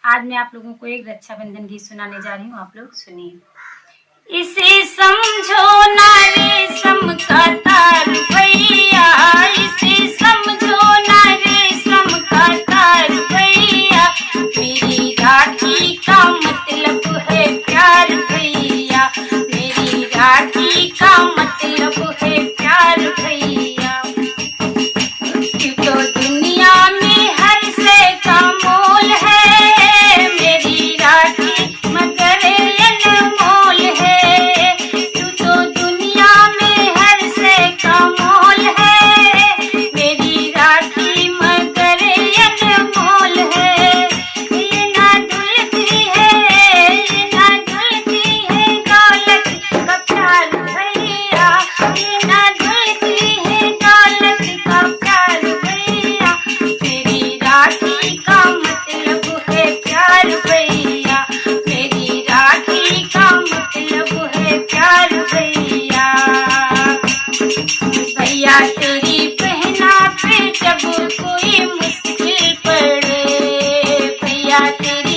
आज मैं आप लोगों को एक रक्षाबंधन गीत सुनाने जा रही हूँ, आप लोग सुनिए। इसे समझो ना रेशम का तार भैया, इसे समझो ना रेशम का तार भैया, मेरी राखी का मतलब है प्यार भैया, मेरी राखी का मतलब है प्यार भैया। क्यों तो दुनिया में हर से का मोल है, मेरी राखी मगर अनमोल है। क्यों तो दुनिया में हर से का मोल है, मेरी राखी मगर अनमोल है। ये ना ढूंढती है, ये ना ढूंढती है दौलत का प्यार भैया, ये ना ढूंढती है दौलत का प्यार भैया, मेरी राखी का मतलब है प्यार भैया, मेरी राखी का मतलब है प्यार भैया। भैया तेरी बहना पे जब कोई मुश्किल पड़े, भैया तेरी